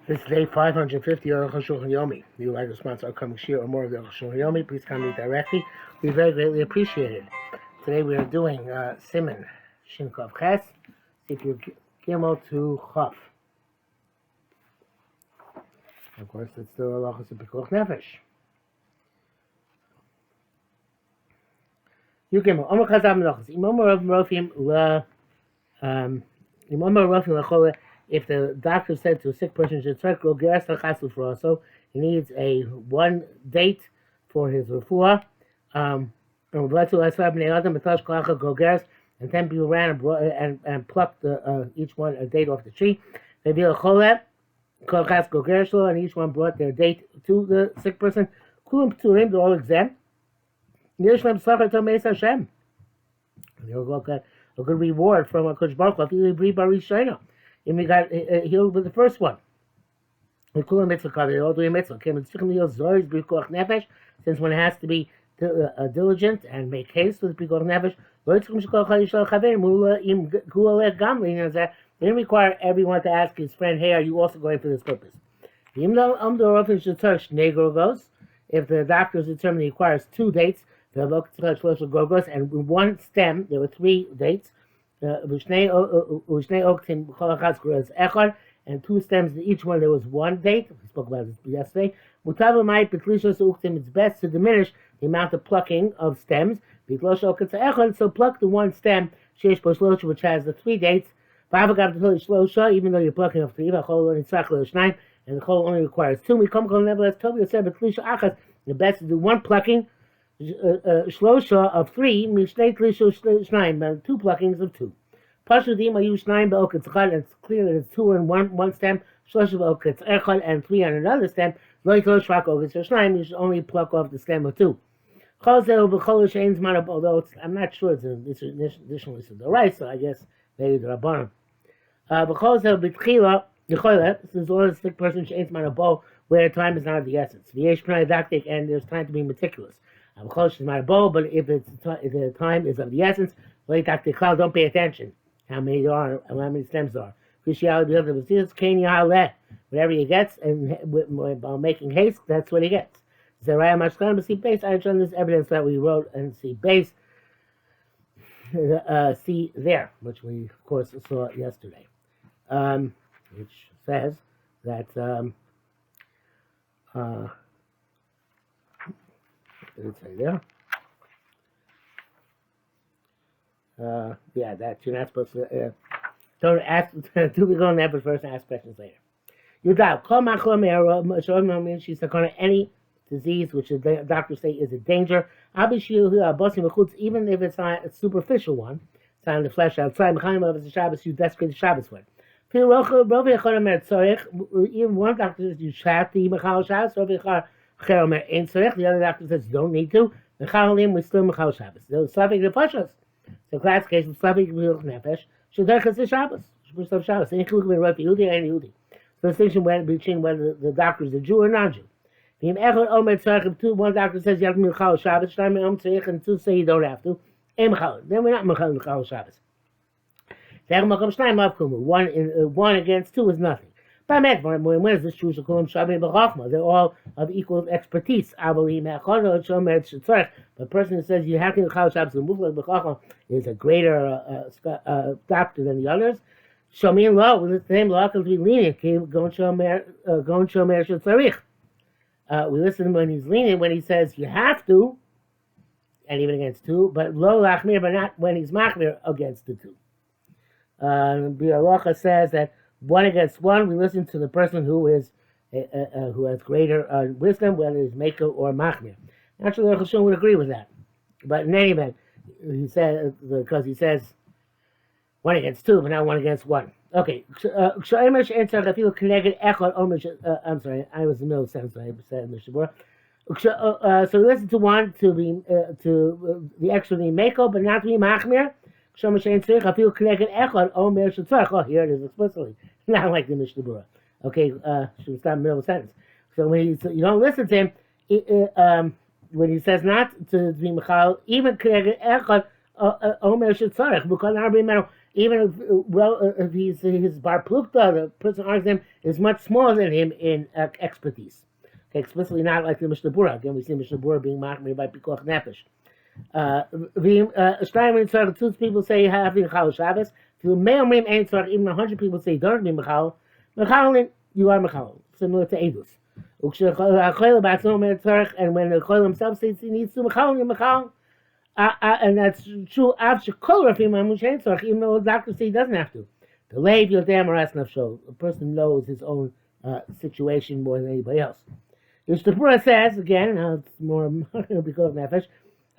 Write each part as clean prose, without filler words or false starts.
This is day 550 Arukh HaShulchan Yomi. If you would like to sponsor our upcoming shir or more of the Arukh HaShulchan Yomi, please contact me directly. We very greatly appreciate it. Today we are doing Siman Shin Kov Ches, Sifur Gimel to Chaf. Of course, it's still halachas of Pikuach Nefesh. You Gimel. Omer Chazam Menachos. Imam Rofim La Imam Rofim LaChola. If the doctor said to a sick person, he needs a one date for his refuah. And 10 people ran and plucked each one a date off the tree. And each one brought their date to the sick person. They're all exempt. They'll get a good reward from a Kodesh Baruch Hu. And we got healed with the first one. Since one has to be diligent and make haste with Pikuach Nefesh, they didn't require everyone to ask his friend, hey, are you also going for this purpose? If the doctor is determined he requires 2 dates, and one stem, there were 3 dates, and 2 stems to each one, there was 1 date. We spoke about this yesterday. It's best to diminish the amount of plucking of stems. So pluck the 1 stem, which has the 3 dates. Even though you're plucking of 3, and the chol only requires 2. The best to do 1 plucking, shlosha of 3, 2 pluckings of 2. Pashudim ayu shnayim be'oketz echad, and it's clear that it's 2 in one stem, shlosha be'oketz echad, and 3 on another stem. Lo yitlosh rak oketz shnayim, you should only pluck off the stem of 2. Chol zeh b'chol she'ein zman, although I'm not sure it's an additional issue of the right, so I guess maybe the rabbanim. B'chol zeh b'tchila yecholet, since all the sick person she'ein zman abo, where time is not of the essence. V'yesh pnei dactic, and there's time to be meticulous. But if the time is of the essence, don't pay attention how many there are and how many stems there are. Whatever he gets, and while making haste, that's what he gets. I understand this evidence that we wrote and see base, see there, which we of course saw yesterday, which says that what did it say there? That you're not supposed to. Don't ask. Do we go in there first and ask questions later? You doubt. She's sakana, any disease which the doctors say is a danger. Even if it's not a superficial one, it's not in the flesh outside. You desecrate the Shabbos one. Even one doctor says you have to eat mechal Shabbos. The other doctor says don't need to. We still mechal Shabbos. The Slavic the Pashas. The classification of Slavic Pikuach Nefesh should the Shabbos. Shabbos. Any Yehudi and Yehudi. The distinction between whether the doctor is a Jew or non-Jew. One doctor says you have to mechal Shabbos, and 2 say you don't have to. Then we're not mechal Shabbos. 1 against 2 is nothing. When is this true? They're all of equal expertise. But the person who says you have to mechal Shabbos is a greater doctor than the others. Show me in law. With the same law can be lenient. Go and show mer shetzarich. We listen when he's lenient, when he says you have to, and even against 2, but lo lachmir, but not when he's machmir against the 2. Bialacha says that 1 against 1, we listen to the person who is who has greater wisdom, whether it's maker or machmir. Naturally, Arukh HaShulchan would agree with that, but in any event, he said because he says 1 against 2, but not 1 against 1. Okay. I'm sorry, I was in the middle of the sentence. I said Mishabura. So listen to 1 to be to the extra be maker, but not to be machmir. Oh, here it is explicitly, not like the Mishnah Berurah. Okay, should stop in the middle of the sentence. So when you don't listen to him, when he says not to be mechal, even even if he's his bar plukta, the person arguing him is much smaller than him in expertise. Okay, explicitly not like the Mishnah Berurah. Again, we see Mishnah Berurah being machmir by pikuach nefesh. Two people say having Mechal Shabbos. If you may or ain't tzarich, even 100 people say don't be Mechal. Mechalin, you are Mechal, similar to Edus. And when the Choil himself says he needs to Mechal, you're Mechal. And that's true after Kol Rafim Amushain Tzarich, even though the doctor says he doesn't have to. The Leiv Yodam Aras Nafsho. The person knows his own situation more than anybody else. Which the Berurah says, again, it's more because of Nefesh,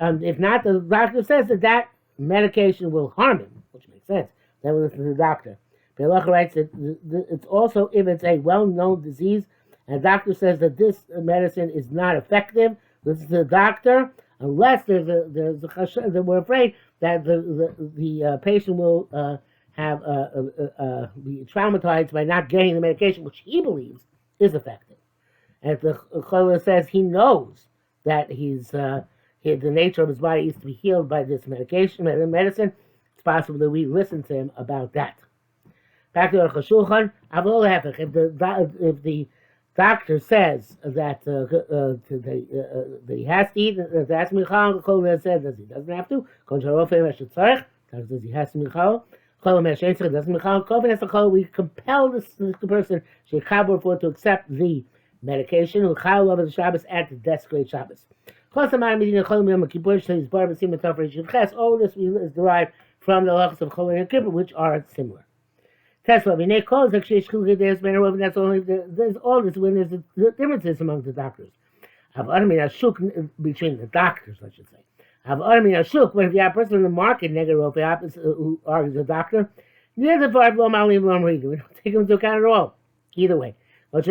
if not, the doctor says that medication will harm him, which makes sense. Then we listen to the doctor. Be'alacha writes that it's also if it's a well-known disease, and the doctor says that this medicine is not effective. Listen to the doctor, unless there's a that we're afraid that the patient will be traumatized by not getting the medication, which he believes is effective. And if the Cholah says he knows that the nature of his body is to be healed by this medicine, it's possible that we listen to him about that. Back to Arukh HaShulchan, if the doctor says that he has to eat, that's Michal, the Cholah says that he doesn't have to, doctor says he has to Michal, doesn't Michal, we compel this person to accept the medication, who chal over the Shabbos and to desecrate Shabbos. All this is derived from the halachas of Chol and Kippur, which are similar. That's all this when there's differences among the doctors. Between the doctors, I should say. But if you have a person in the market, who argues the doctor, we don't take him into account at all. Either way. The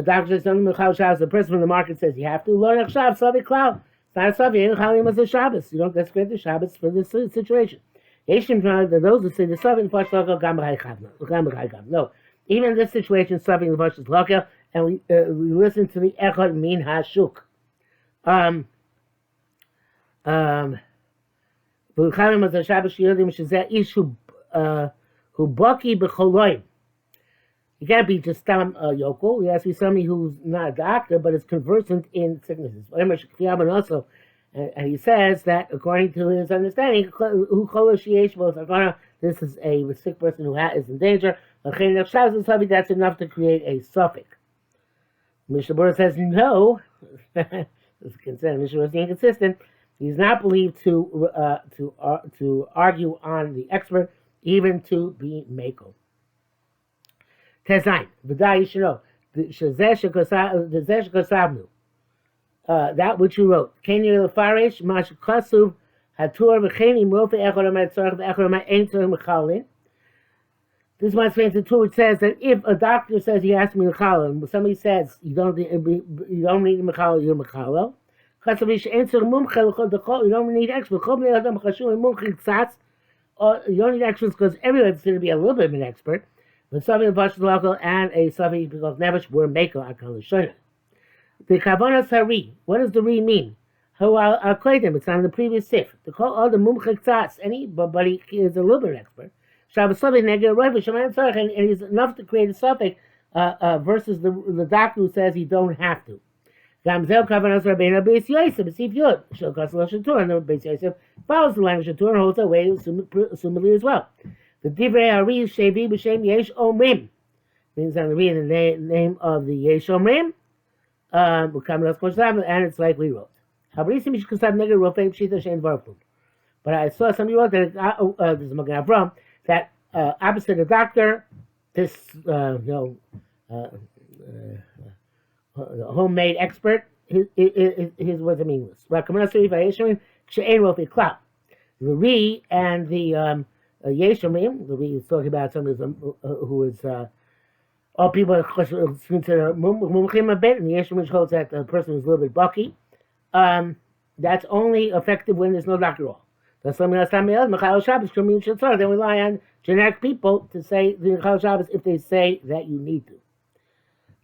doctor says something Mechal Shabbos. The person from the market says you have to learn a Shabbos. Savi Klau. It's not a Savi. Chalim is a Shabbos. You don't desecrate the Shabbos for this situation. Those who say the Savi and Pash Lokel Gam B'Chai. No, even in this situation, Savi and Pash is Lokel, and we listen to the Echad Min Hashuk. Chalim is a Shabbos. Yodim Shezeh Ishu who baki b'choloim. You can't be just yokel. He has to be somebody who's not a doctor, but is conversant in sicknesses. And he says that according to his understanding, this is a sick person who is in danger. That's enough to create a suffix. Mishnah Berurah says no. This is consent. Mishnah Berurah is inconsistent. He's not believed to argue on the expert, even to be Mako. Tezain, V'day you should know, that which you wrote. Ken you l'farish, mash kasuv, hatur v'chenim, rofe echor amay tzorach v'echor amay ein tzorach mechalin. This is my experience in two, which says that if a doctor says he has to be mechalin, somebody says you don't need mechalin, you're mechalin. Kasuv ish ein tzorach mumche, you don't need expert. You don't need experts because everyone's going to be a little bit of an expert. But Savi and Pashas Local and a Savi because Nevish were Mako Akal Shona. The Kavanas Hari, what does the Re mean? How I'll claim them, it's on the previous Sif. The call all the Mumchik Tzatz, but he is a little bit of an expert. Shabbos Savi Negir Roiv, Shaman Tzarech, and he's enough to create a suffix versus the doctor who says you don't have to. Gamzel Kavanas Rabbeinu Beis Yosef, Sif Yod, Shilkas Loshatur, and the Beis Yosef follows the language of Torah and holds that way, assumedly as well. The Divrei Ari Shevi B'Shem Yesh Omrim means on the read in the name of the Yesh Omrim. And it's like we wrote. But I saw somebody wrote that this is Magen Avram, that opposite the doctor, this homemade expert, his words are meaningless. The Re and the Yeshomim, the Re is talking about somebody who is all people consider mumchim a bit, and the Yeshomim holds that the person is a little bit bucky. That's only effective when there's no doctor at all. That's something else. Then we rely on generic people to say the Mechal Shabbos if they say that you need to.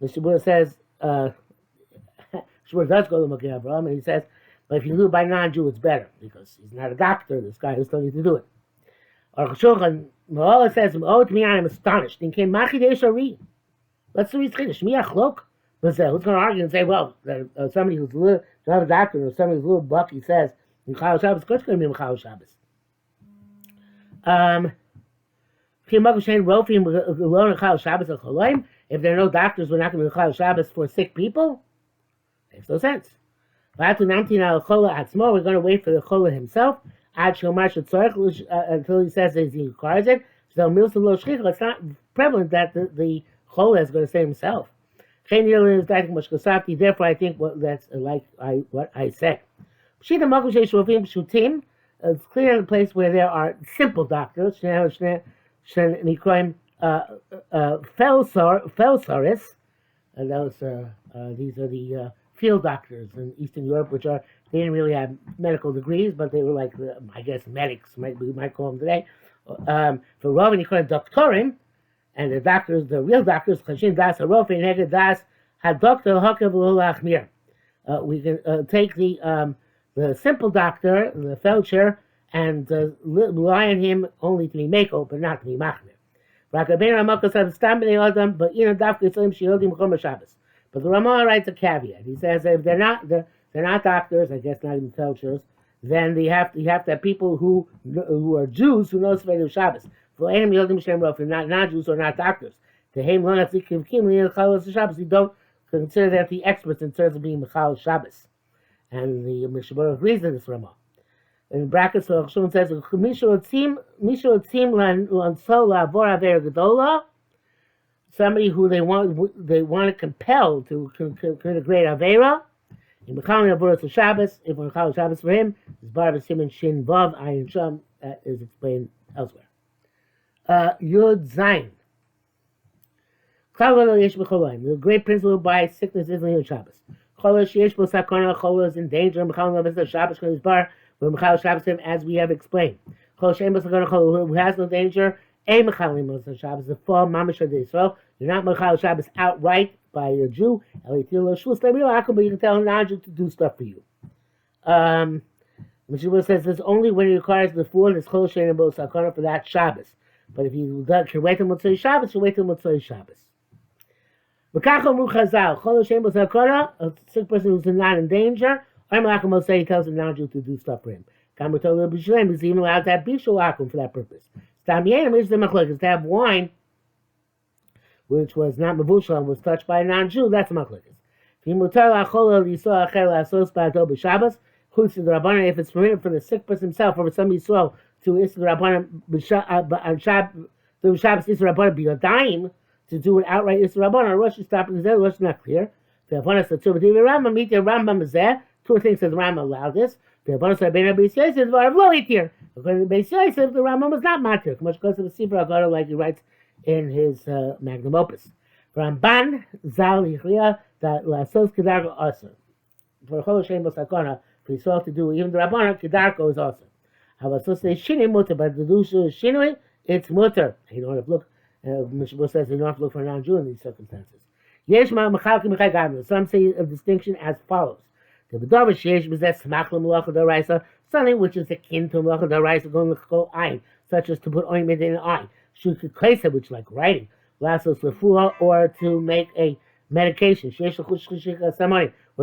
The Shabbat says, Shabbat does go to Magen Avraham, and he says, But if you do it by non-Jew, it's better because he's not a doctor. This guy who's telling you to do it. Arukh HaShulchan, Ma'ala says, "Oh, to me, I am astonished." Then came Machidesh Ari. Let's read Chiddush. Miachlok. Who's going to argue and say, well, somebody who's not a doctor or somebody who's a little bucky says, Mechal Shabbos, of course it's going to be Mechal Shabbos. If there are no doctors, we're not going to be Mechal Shabbos for sick people? Makes no sense. We're going to wait for the Chola himself until he says that he requires it. So it's not prevalent that the Chola is going to say himself. Therefore, I think that's like what I said. It's clear in a place where there are simple doctors. These are the field doctors in Eastern Europe, they didn't really have medical degrees, but they were like, I guess, medics, we might call them today. For Rov, you call it doctorim, and the doctors, the real doctors, Chashin Das Harof and Neged Das Hadoktor Hakav Lachmir. We can take the simple doctor, the feldsher, and rely on him only to be meko, but not to be machmir. But the Ramah writes a caveat. He says if they're not doctors, I guess not even felshers, then you have to have people who are Jews who know Sefed Shabbos. If they're not non-Jews or not doctors, you don't consider them the experts in terms of being Mechal Shabbos. And the Mishabur agrees to this Ramah. In brackets, so Shulchan says, somebody who they want to compel to commit a great Avera. In Mechal Avera to Shabbos, if we're Mechal Shabbos for him, is Bar B'Simen Shin Vav Ayin Sham, that is explained elsewhere. Yud Zayin. The great principle by sickness is Yud Shabbos. Chola is in danger. Mechal Shabbos for his bar. Mechal Shabbos him, as we have explained. Who has no danger? A Mechal Shabbos, the fall Mamish of Israel. You're not Mechal Shabbos outright by a Jew, but you can tell a non-Jew to do stuff for you. Mishabur says this only when he requires the four that's Chol Shein Bo Sakana for that Shabbos. But if you can wait till Motzei Shabbos, you wait till Motzei Shabbos. A sick person who's not in danger, he tells the non-Jew to do stuff for him. He's even allowed to have bishul akum for that purpose. To have wine, which was not mavushal and was touched by a non-Jew, that's a machlokes. If it's permitted for the sick person himself or for somebody Yisrael to Shabbos Isra Rabbanan be a dime to do it outright Isra Rabbanan, Rosh is stopping his head, Rosh is not clear. Two things that the Rambam allowed this. According to Beis Yosef, the Rambam was not matir, much because of the Sifra Agada, like he writes in his magnum opus. Ramban Zal Yichriya that Lasos Kedarko also. For Chol Shein Bo Sakana, for Yisrael to do even the Rabbanan, Kedarko is also. However, so Shinui mutter, but the Dusha Shinui, it's mutter. You don't have to look. Mishabur says you don't have to look for a non-Jew in these circumstances. Some say a distinction as follows. Something which is akin to Malacha D'Oraisa going to go ayin, such as to put ointment in an eye. Shukha which is like writing. Lasos Lefua, or to make a medication. When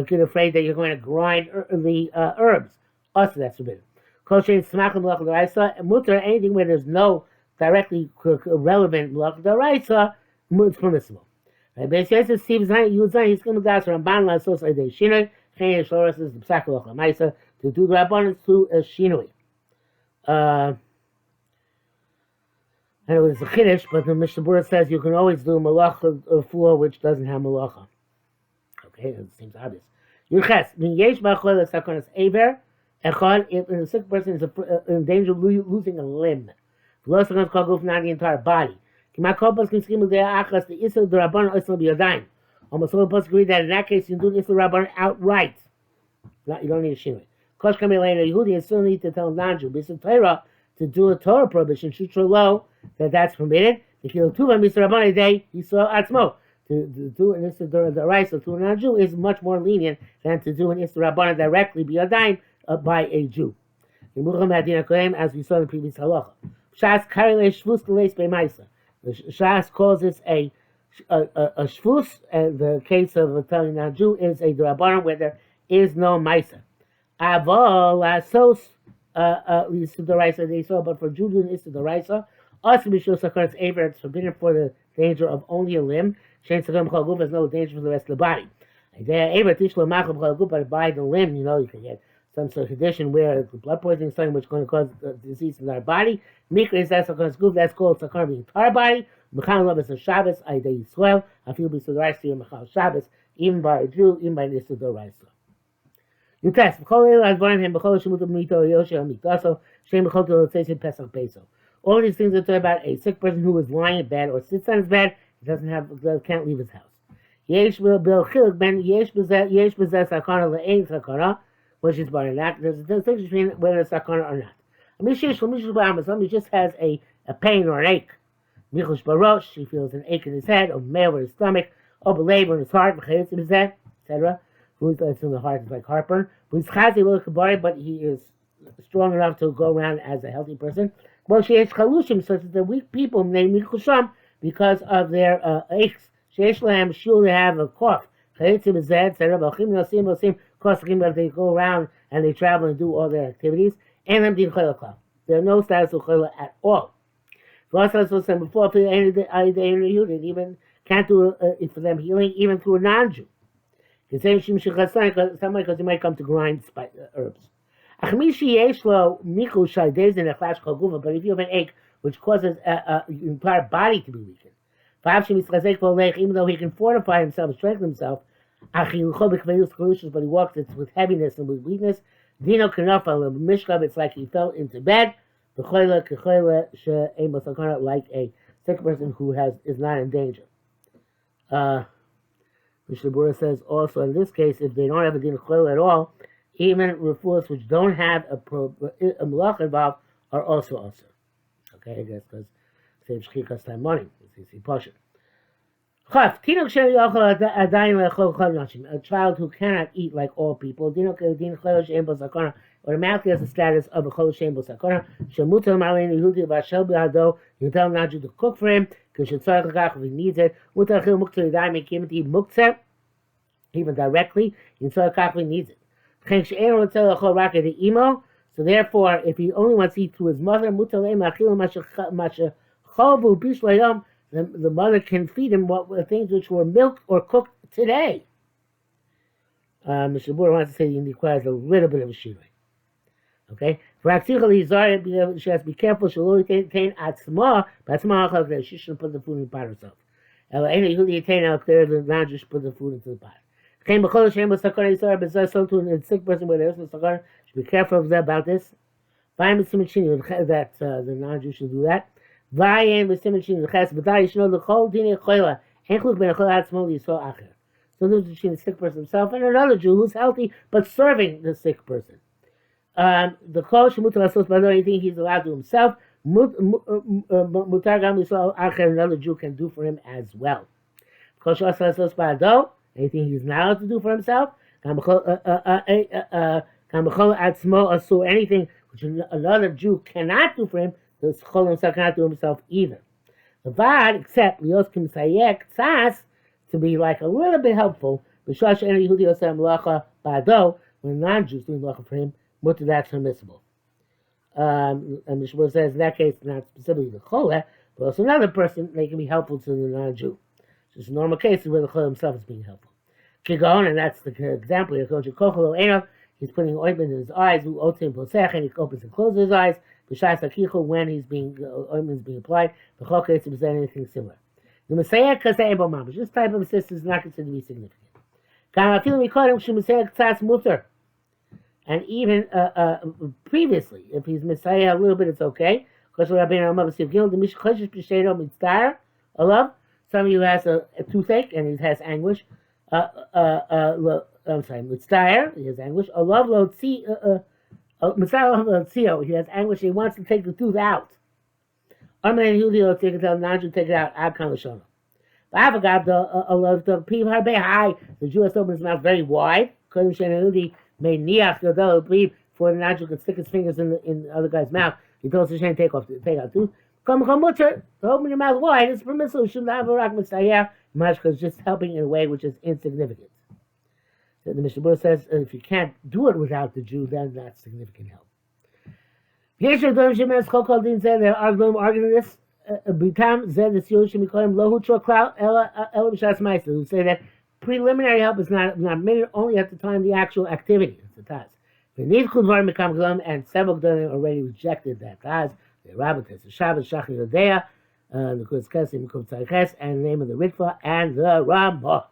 you're afraid that you're going to grind the herbs. Also, that's forbidden. Anything where there's no directly relevant Malacha D'Oraisa, it's permissible. Beis Yosef Steve Zayin, Yud Zayin, he's going to ask Ramban Lasos Eidei Shinoi. To do the Rabbanan to a Shinui. I know it's a Chiddush, but the Mishabur says you can always do Malacha for which doesn't have Malacha. Okay, it seems obvious. Yurches, when Yesh Bachol Sakonas Aver, Echad, if a sick person is in danger of losing a limb, not the entire body. The Issa the Rabbanan Isla be a dime. Almost all of us agree that in that case you can do the Rabbanan outright. You don't need a shinui. Kosh Kamei Yehudi, you still need to tell non-Jew, B'Shem Torah, to do a Torah prohibition, Shutra Lo, that's permitted. If you do Mr. Rabbanan Day, you saw Atzmo, to do an Issa D'Oraisa to a non-Jew is much more lenient than to do an Issa Rabbana directly biyadayim by a Jew. As we saw in the previous halacha. Shas karile shvus leis b'maisa. The Shas calls this a shvus, and the case of a telling non-Jew is a D'Rabbanan where there is no maisa. Aval asos Issa D'Oraisa they saw, but for Jew doing Issa D'Oraisa, also b'shul sakar it's forbidden for the danger of only a limb. Shein sakar b'chol guf has no danger for the rest of the body. But by the limb, you can get some sort of condition where blood poisoning is something which is going to cause disease in our body. Mikra is that sakar guf, that's called sakar the entire body. Mechan love is a Shabbos, I day Yisrael. I feel be D'Oraisa here Mechal Shabbos, even by a Jew, even by Issa D'Oraisa. You test. All these things are talking about a sick person who is lying in bed or sits on his bed, can't leave his house. There's a distinction between whether it's sakana or not. Somebody just has a pain or an ache. He feels an ache in his head, or male in his stomach, or belabor in his heart, etc. Who's in the heart is like heartburn. But he is strong enough to go around as a healthy person. Well, she has chalushim, such as the weak people named Mikusham because of their aches. Sheish lahem shul, they have a cough. Etc. They go around and they travel and do all their activities. And them din chayla. There are no status of chayla at all. Before even can't do it for them healing even through a non-Jew. Somebody because he might come to grind herbs. But if you have an ache which causes your entire body to be weakened, even though he can fortify himself, strengthen himself, but he walks with heaviness and with weakness, it's like he fell into bed, like a sick person who is not in danger. Mishnah Berurah says also in this case, if they don't have a din chayla at all, even refuahs which don't have a malach involved are also. Okay, I guess because saves shchikas time money. It's a portion. A child who cannot eat like all people, automatically has the status of a chol shem b'sakana. You tell not to cook for him because if he needs it. Even directly, if he needs it. So therefore, if he only wants to eat through his mother, the mother can feed him things which were milked or cooked today. Mr. Berurah wants to say he requires a little bit of a shiroi. Okay? She has to be careful. She shouldn't put the food in the pot herself. The non-Jew should put the food into the pot. So to a sick person where there is no sakana, should be careful about this. That the non-Jew should do that. So this is between the sick person himself and another Jew who's healthy but serving the sick person. The kol shemutar asos b'ado, anything he's allowed to himself, mutar gam yisrael acher, another Jew can do for him as well. Kol she'asas asos b'ado, anything he's not allowed to do for himself, gam b'chol atzmo asur, anything which another Jew cannot do for him, the chol himself cannot do himself either. The vad, except lios kim sayek tzas, to be like a little bit helpful, b'shah she'en Yehudi oseh melacha b'ado, when non-Jews doing melacha for him, mutter, that's permissible. And Mishmur says in that case, not specifically the choleh, but also another person, they can be helpful to the non-Jew. Just a normal case where the choleh himself is being helpful. Kigon, and that's the example here. He's putting ointment in his eyes, and he opens and closes his eyes. When he's ointment is being applied, the chol case is anything similar. The Messiah kaseh, this type of assistance is not considered to be significant. And even previously, if he's Messiah a little bit, it's okay. Some of you has a toothache and he has anguish. I'm sorry, mitzvah, he has anguish. He has anguish. He wants to take the tooth out. Take it out. Take it out. Avagav the Piv Harbe high. The Jew has to open his mouth very wide. Kodim Sheneludi made Niach Yodel Piv for the natural could stick his fingers in the other guy's mouth. He told Hashem take out tooth. Come mutter to open your mouth wide. It's permissible. Shouldn't have a rock mitzayah. Mashka is just helping in a way which is insignificant. So the Mishnah Berurah says if you can't do it without the Jew, then that's significant help. There are arguing this. Bitam Zed the Sioshim Mikolim Lohu Troklau Ela B'Shas Ma'aser, who say that preliminary help is not made only at the time of the actual activity. It's a task. And several Gdolim already rejected that task. The Rabbatis, the Shabbat, Shachar Yodea, the Kuz Kesim, Kum Tzarches, and the name of the Ritva and the Ramah.